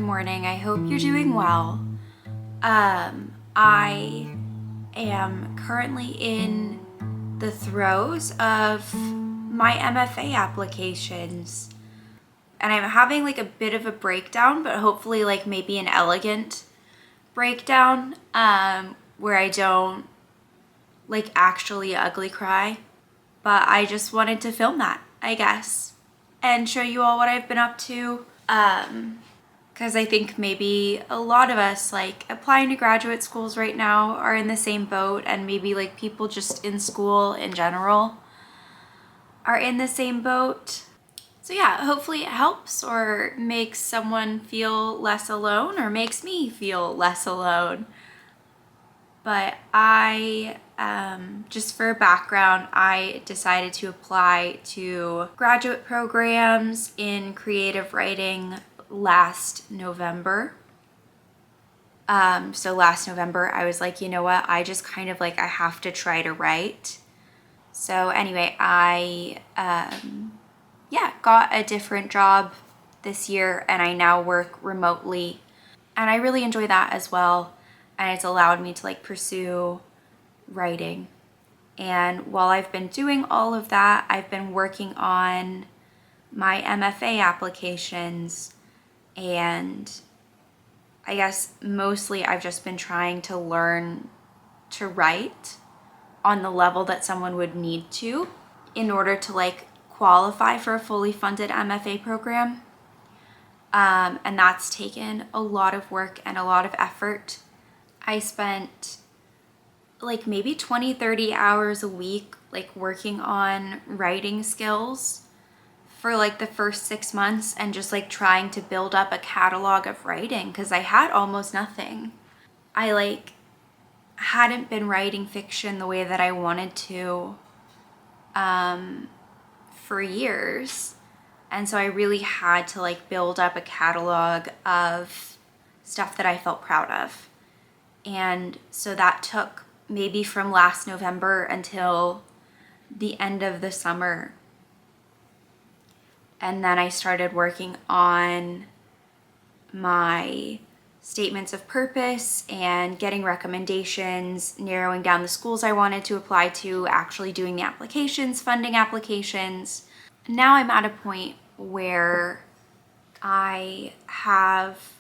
morning. I hope you're doing well. I am currently in the throes of my MFA applications, and I'm having like a bit of a breakdown, but hopefully like maybe an elegant breakdown, where I don't like actually ugly cry. But I just wanted to film that, I guess, and show you all what I've been up to. Because I think maybe a lot of us like applying to graduate schools right now are in the same boat, and maybe like people just in school in general are in the same boat. So yeah, hopefully it helps or makes someone feel less alone or makes me feel less alone. But I, just for background, I decided to apply to graduate programs in creative writing last November. So last November, I was like, you know what? I just kind of like, I have to try to write. So anyway, I, got a different job this year, and I now work remotely, and I really enjoy that as well. And it's allowed me to like pursue writing. And while I've been doing all of that, I've been working on my MFA applications, and I guess mostly I've just been trying to learn to write on the level that someone would need to in order to like qualify for a fully funded MFA program. And that's taken a lot of work and a lot of effort. I spent like maybe 20-30 hours a week like working on writing skills for like the first 6 months, and just like trying to build up a catalog of writing because I had almost nothing. I like hadn't been writing fiction the way that I wanted to for years. And so I really had to like build up a catalog of stuff that I felt proud of. And so that took maybe from last November until the end of the summer. And then I started working on my statements of purpose and getting recommendations, narrowing down the schools I wanted to apply to, actually doing the applications, funding applications. Now I'm at a point where I have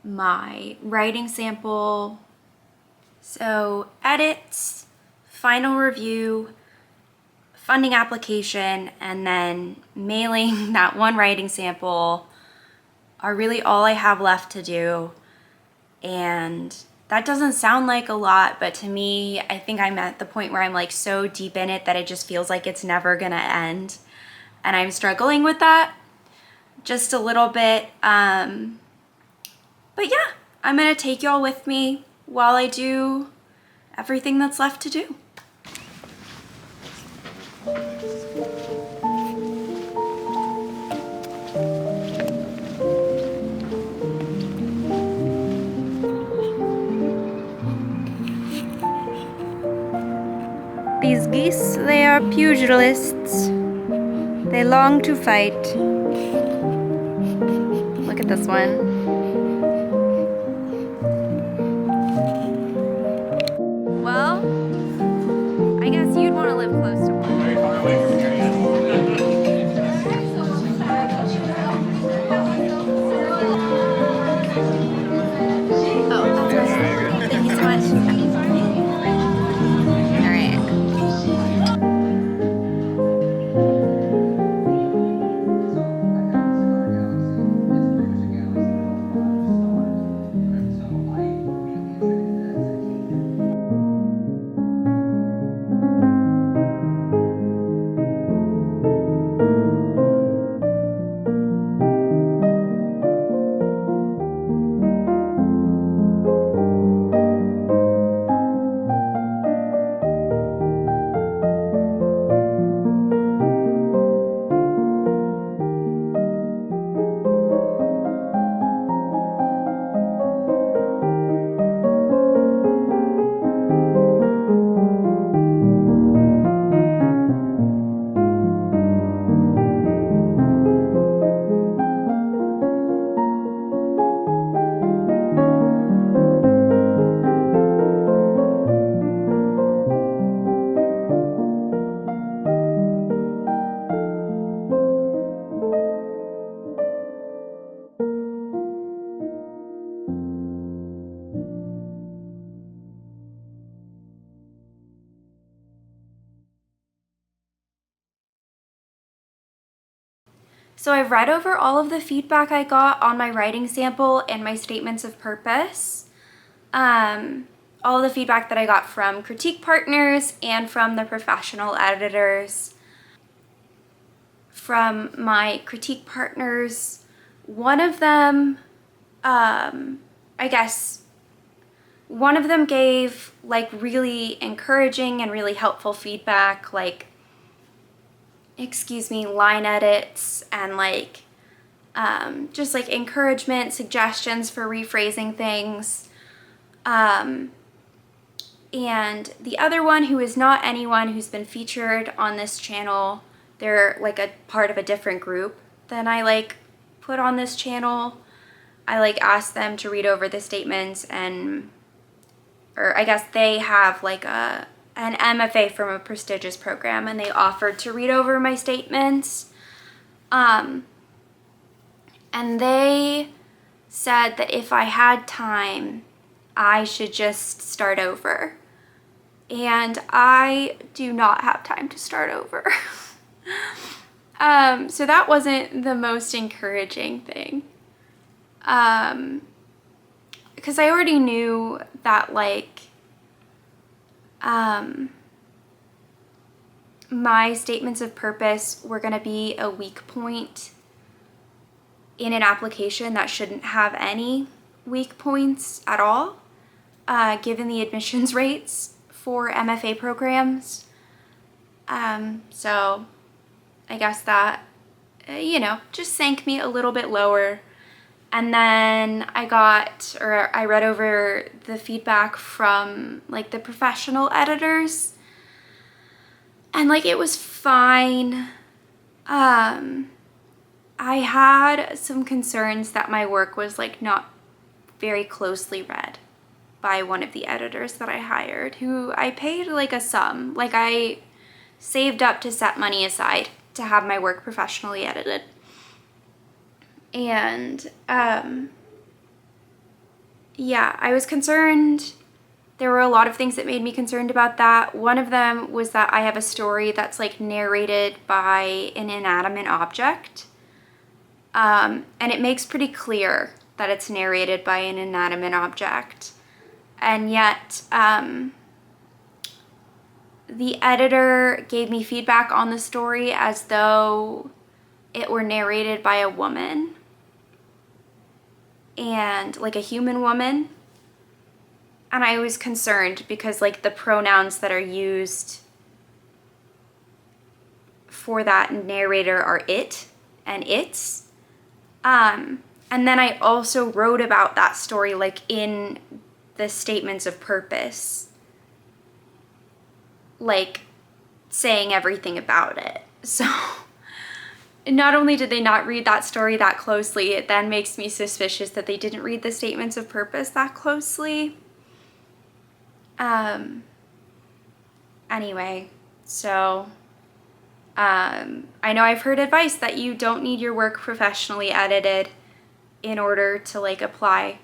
my writing sample, so edits, final review, funding application, and then mailing that one writing sample are really all I have left to do. And that doesn't sound like a lot, but to me, I think I'm at the point where I'm like so deep in it that it just feels like it's never gonna end. And I'm struggling with that just a little bit. But yeah, I'm gonna take y'all with me while I do everything that's left to do. These geese, they are pugilists. They long to fight. Look at this one. Well, I guess you'd want to live close to one. Very far away from here yet. Oh, that's right. Thank you so much. All right. So I've read over all of the feedback I got on my writing sample and my statements of purpose. All the feedback that I got from critique partners and from the professional editors. From my critique partners, one of them, one of them gave like really encouraging and really helpful feedback, like, line edits and like just like encouragement, suggestions for rephrasing things. And the other one, who is not anyone who's been featured on this channel, they're like a part of a different group than I like put on this channel. I like asked them to read over the statements, or I guess they have like an MFA from a prestigious program, and they offered to read over my statements. And they said that if I had time, I should just start over. And I do not have time to start over. So that wasn't the most encouraging thing. Because I already knew that like my statements of purpose were going to be a weak point in an application that shouldn't have any weak points at all, given the admissions rates for MFA programs. So I guess that, just sank me a little bit lower. And then I read over the feedback from like the professional editors, and like it was fine. I had some concerns that my work was like not very closely read by one of the editors that I hired, who I paid like a sum. Like I saved up to set money aside to have my work professionally edited. And I was concerned. There were a lot of things that made me concerned about that. One of them was that I have a story that's like narrated by an inanimate object. And it makes pretty clear that it's narrated by an inanimate object. And yet, the editor gave me feedback on the story as though it were narrated by a woman, and like a human woman. And I was concerned because like the pronouns that are used for that narrator are it and its. And then I also wrote about that story like in the statements of purpose, like saying everything about it. So not only did they not read that story that closely, it then makes me suspicious that they didn't read the statements of purpose that closely. Anyway, so I know I've heard advice that you don't need your work professionally edited in order to like apply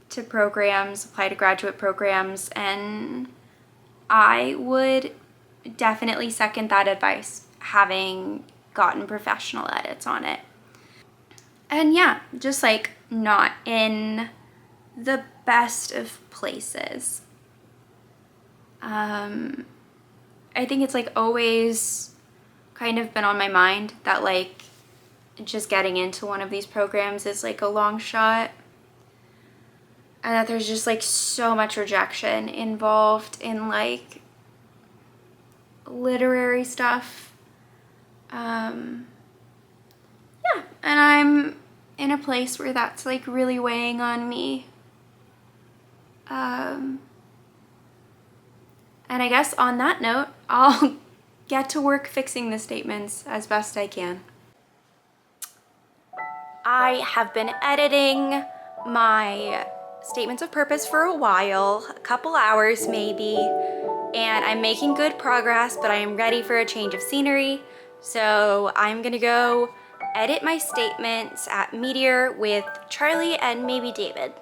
to graduate programs, and I would definitely second that advice, having gotten professional edits on it. And yeah, just like not in the best of places. I think it's like always kind of been on my mind that like just getting into one of these programs is like a long shot, and that there's just like so much rejection involved in like literary stuff. And I'm in a place where that's like really weighing on me. And I guess on that note, I'll get to work fixing the statements as best I can. I have been editing my statements of purpose for a while, a couple hours maybe, and I'm making good progress, but I am ready for a change of scenery. So I'm gonna go edit my statements at Meteor with Charlie and maybe David.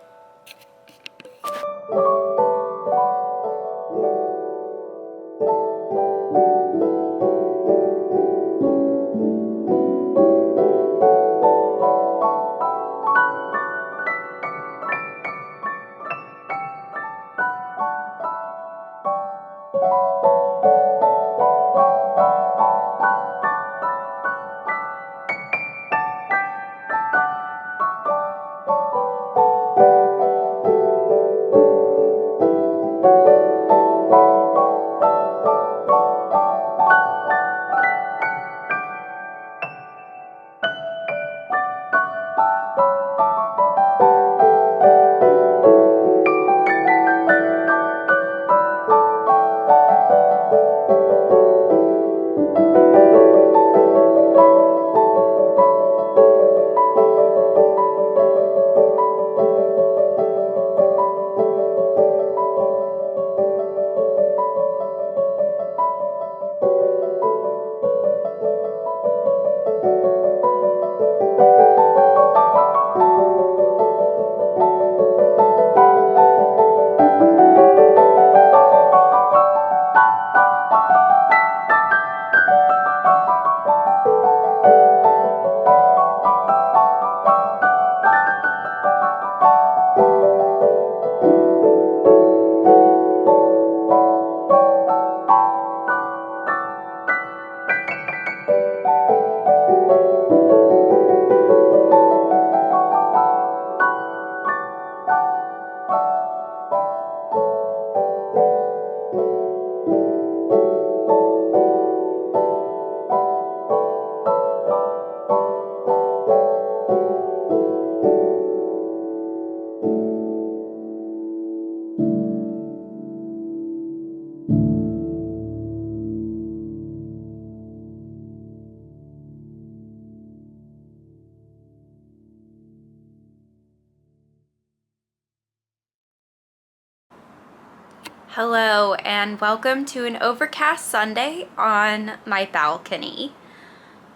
Hello and welcome to an overcast Sunday on my balcony.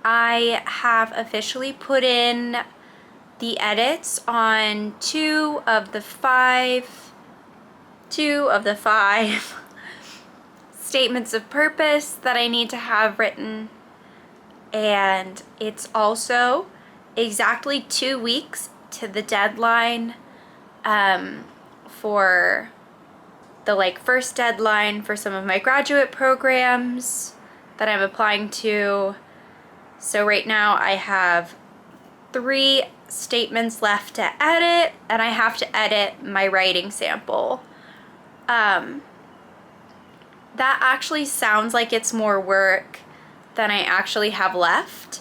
I have officially put in the edits on two of the five statements of purpose that I need to have written, and it's also exactly 2 weeks to the deadline for the first deadline for some of my graduate programs that I'm applying to. So right now I have 3 statements left to edit, and I have to edit my writing sample. That actually sounds like it's more work than I actually have left,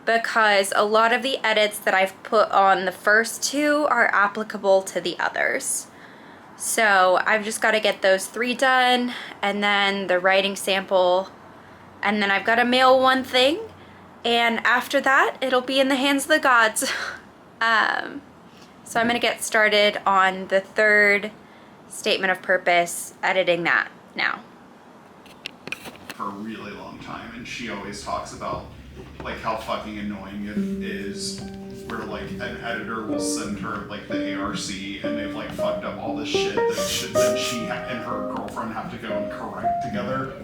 because a lot of the edits that I've put on the first 2 are applicable to the others. So I've just got to get those 3 done, and then the writing sample, and then I've got to mail one thing, and after that it'll be in the hands of the gods. So I'm going to get started on the 3rd statement of purpose, editing that now. For a really long time, and she always talks about how fucking annoying it is where an editor will send her the ARC and they've fucked up all this shit that then she and her girlfriend have to go and correct together. I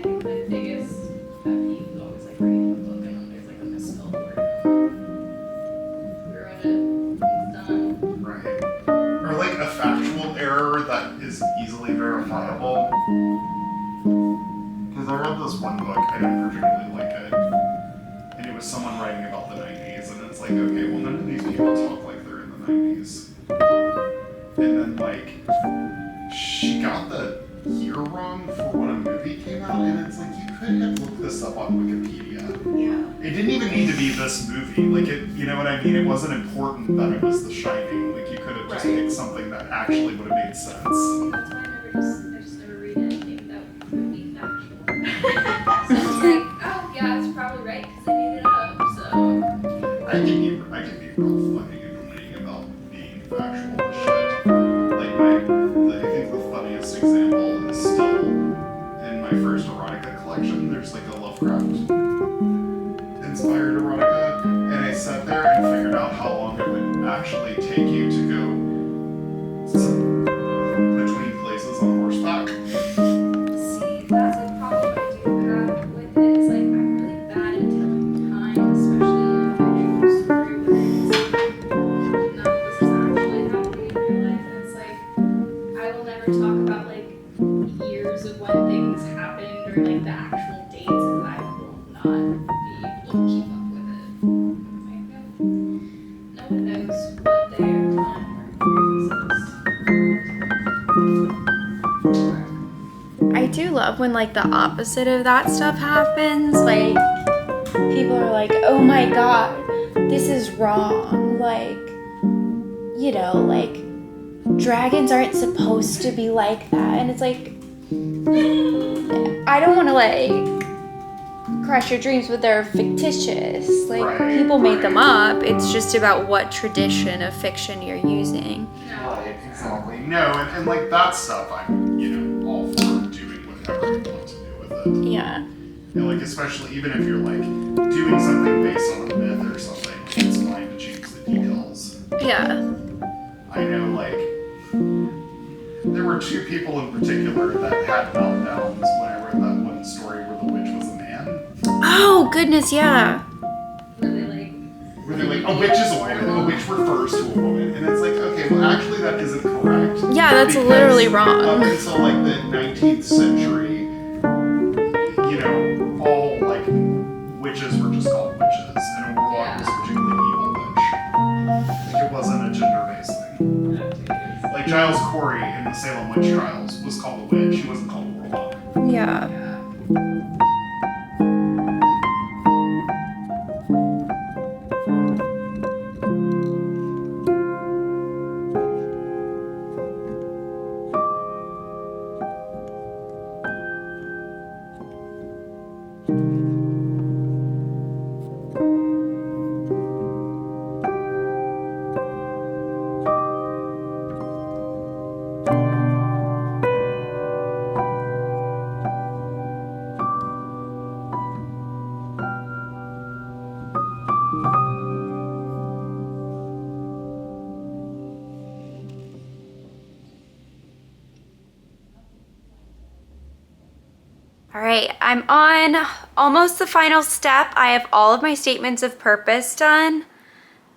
think the biggest pet peeve is always reading a book and there's a misspelled word. We read it, it's done. Right. Or a factual error that is easily verifiable. Because I read this one book, I didn't particularly like it, and it was someone writing about the 90s, and it's okay, well, none of these people talk like they're in the 90s. And then, she got the year wrong for when a movie came out, and it's you could have looked this up on Wikipedia. Yeah. It didn't even need to be this movie. You know what I mean? It wasn't important that it was The Shining. You could have just picked something that actually would have made sense. That's why I just never read anything that would be factual. So it's oh yeah, it's probably right because I made it up, so. I can be real fucking annoying about being factual as shit. I think the funniest example is still in my first erotica collection. There's a Lovecraft inspired erotica, and I sat there and figured out how long it would actually take you to go between places on horseback. See, that's a problem I do have with it. Is I'm really bad at telling time, especially in a fictional story where none of this is actually happening in real life. And it's I will never talk about years of when things happened or the actual dates because I will not be able to keep up with it. No one knows what their time or I do love when the opposite of that stuff happens. People are oh my god, this is wrong. Dragons aren't supposed to be like that. And it's I don't want to crush your dreams, but they're fictitious. People made them up. It's just about what tradition of fiction you're using. Right, exactly. No, and that stuff I'm, all for doing whatever you want to do with it. Yeah. And especially even if you're doing something based on a myth or something, it's fine to change the details. Yeah. I know there were 2 people in particular that had meltdowns when I read that one story where the witch was a man. Oh goodness, yeah. Where they're a witch is a woman, a witch refers to a woman, and it's okay, well actually that isn't correct. Yeah, that's literally wrong. Up until the 19th century, all witches were just called witches, and a warlock was a particularly evil witch. It wasn't a gender-based thing. Giles Corey in the Salem witch trials was called a witch, he wasn't called a warlock. Yeah. All right, I'm on almost the final step. I have all of my statements of purpose done,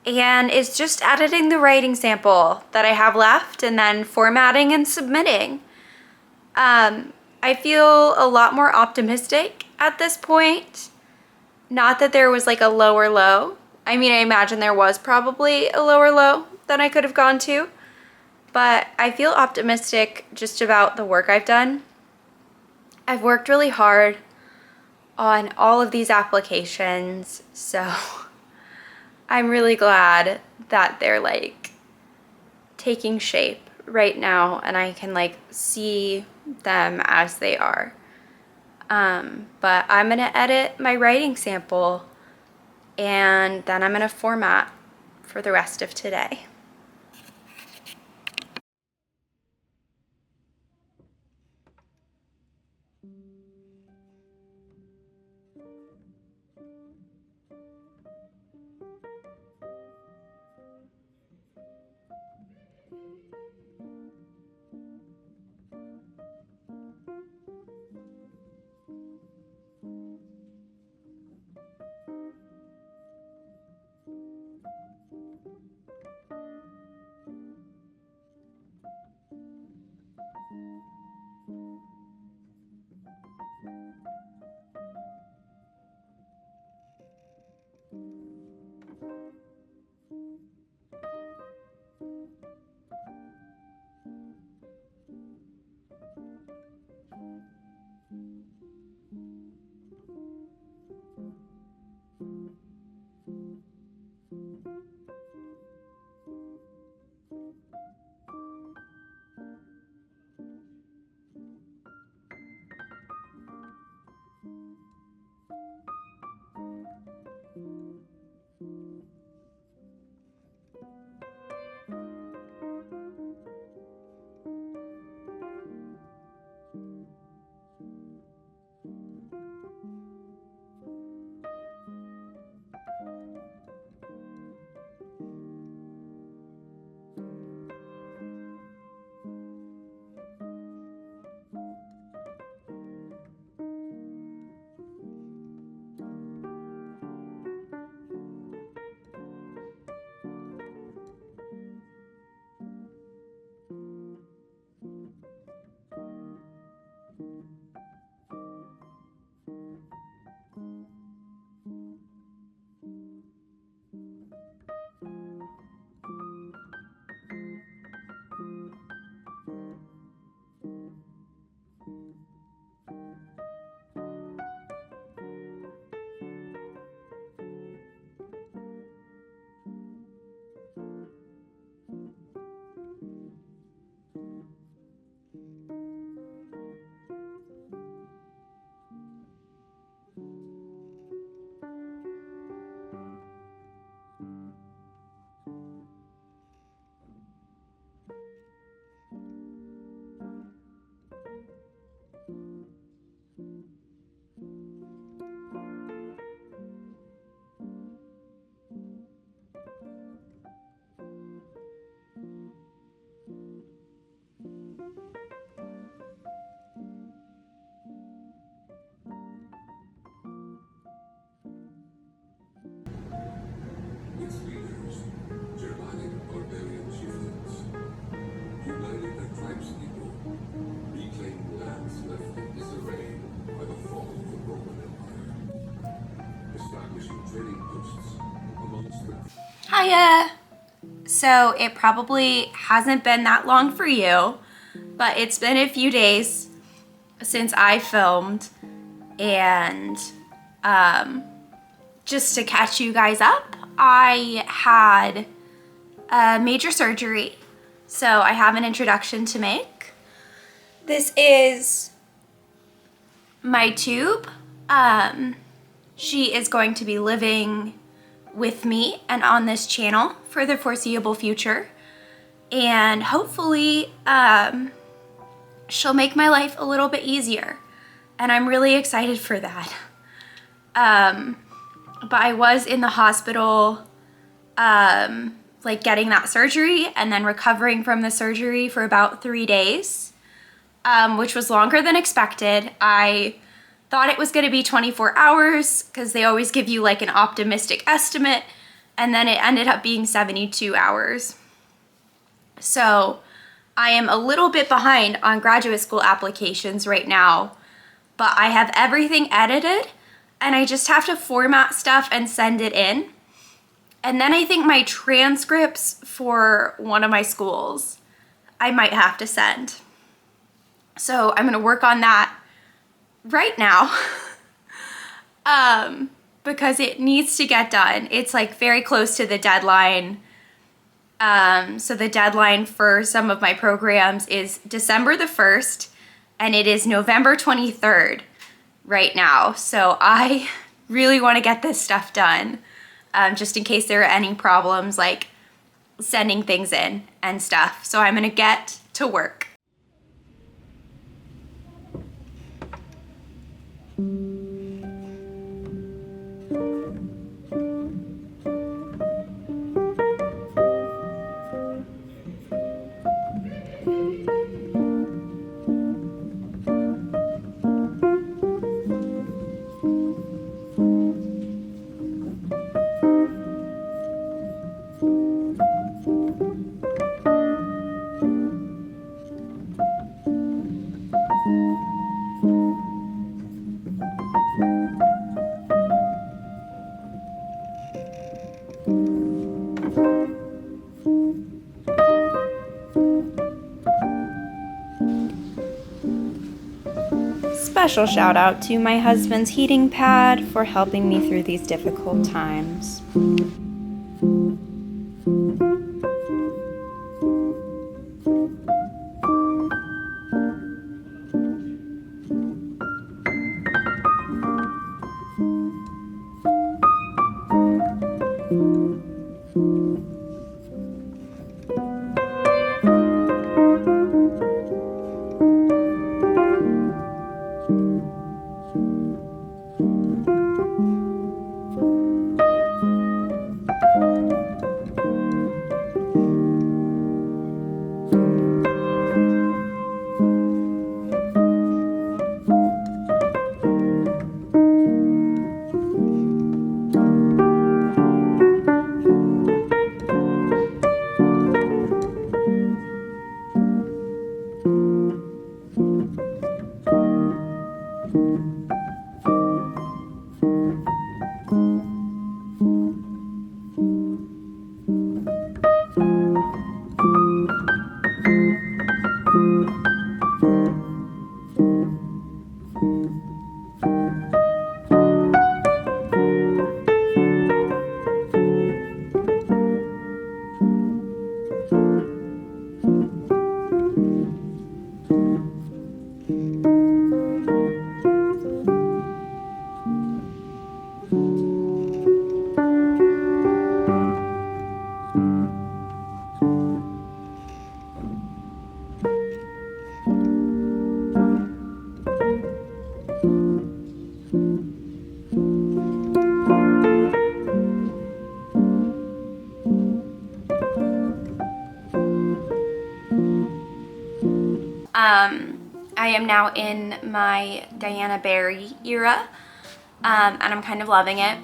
and it's just editing the writing sample that I have left and then formatting and submitting. I feel a lot more optimistic at this point. Not that there was like a lower low. I mean, I imagine there was probably a lower low than I could have gone to, but I feel optimistic just about the work I've done. I've worked really hard on all of these applications, so I'm really glad that they're like taking shape right now and I can like see them as they are. But I'm gonna edit my writing sample and then I'm gonna format for the rest of today. Its leaders, Germanic barbarian chieftains, united their tribespeople, reclaimed lands left in disarray by the fall of the Roman Empire, establishing trading posts amongst the... Hiya! So it probably hasn't been that long for you, but it's been a few days since I filmed, and just to catch you guys up, I had a major surgery, so I have an introduction to make. This is my tube. She is going to be living with me and on this channel for the foreseeable future, and hopefully she'll make my life a little bit easier, and I'm really excited for that. But I was in the hospital like getting that surgery and then recovering from the surgery for about 3 days, which was longer than expected. I thought it was going to be 24 hours because they always give you like an optimistic estimate, and then it ended up being 72 hours. So I am a little bit behind on graduate school applications right now, but I have everything edited and I just have to format stuff and send it in. And then I think my transcripts for one of my schools I might have to send. So I'm gonna work on that right now because it needs to get done. It's like very close to the deadline. So the deadline for some of my programs is December the 1st, and it is November 23rd right now. So I really want to get this stuff done, just in case there are any problems like sending things in and stuff. So I'm gonna get to work. Special shout out to my husband's heating pad for helping me through these difficult times. I am now in my Diana Barry era, and I'm kind of loving it.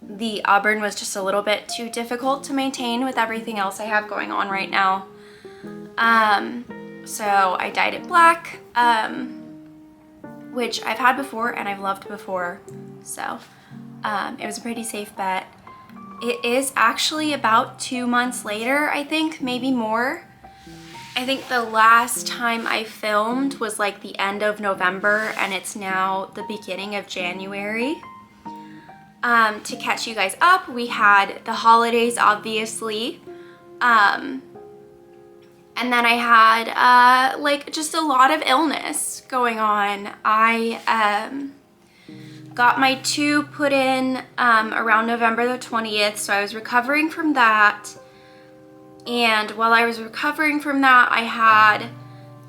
The auburn was just a little bit too difficult to maintain with everything else I have going on right now. So I dyed it black, which I've had before and I've loved before. So it was a pretty safe bet. It is actually about 2 months later, I think, maybe more. I think the last time I filmed was like the end of November, and it's now the beginning of January. To catch you guys up, we had the holidays, obviously. And then I had like just a lot of illness going on. I got my tube put in around November the 20th, so I was recovering from that. And while I was recovering from that, I had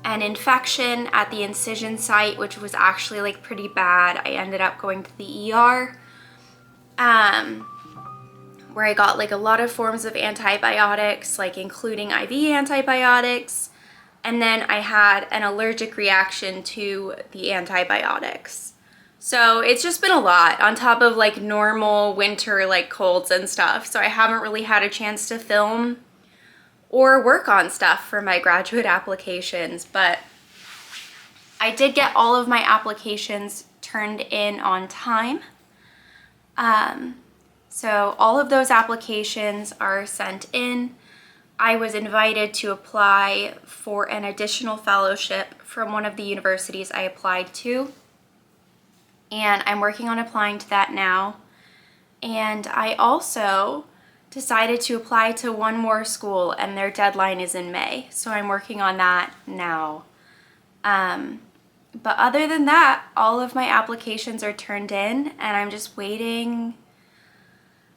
an infection at the incision site, which was actually like pretty bad. I ended up going to the ER, where I got like a lot of forms of antibiotics, like including IV antibiotics. And then I had an allergic reaction to the antibiotics. So it's just been a lot on top of like normal winter like colds and stuff. So I haven't really had a chance to film or work on stuff for my graduate applications, but I did get all of my applications turned in on time. So all of those applications are sent in. I was invited to apply for an additional fellowship from one of the universities I applied to, and I'm working on applying to that now. And I also decided to apply to one more school, and their deadline is in May, so I'm working on that now. But other than that, all of my applications are turned in, and I'm just waiting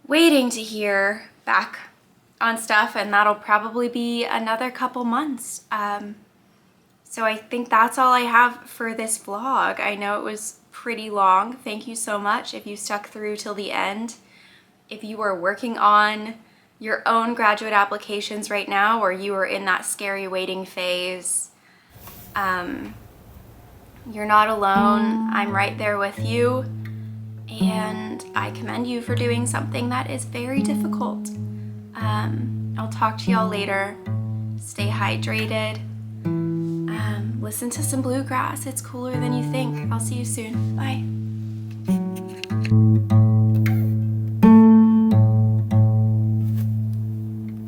to hear back on stuff, and that'll probably be another couple months. So I think that's all I have for this vlog. I know it was pretty long. Thank you so much if you stuck through till the end. If you are working on your own graduate applications right now, or you are in that scary waiting phase, you're not alone. I'm right there with you, and I commend you for doing something that is very difficult. I'll talk to y'all later. Stay hydrated. Listen to some bluegrass. It's cooler than you think. I'll see you soon. Bye.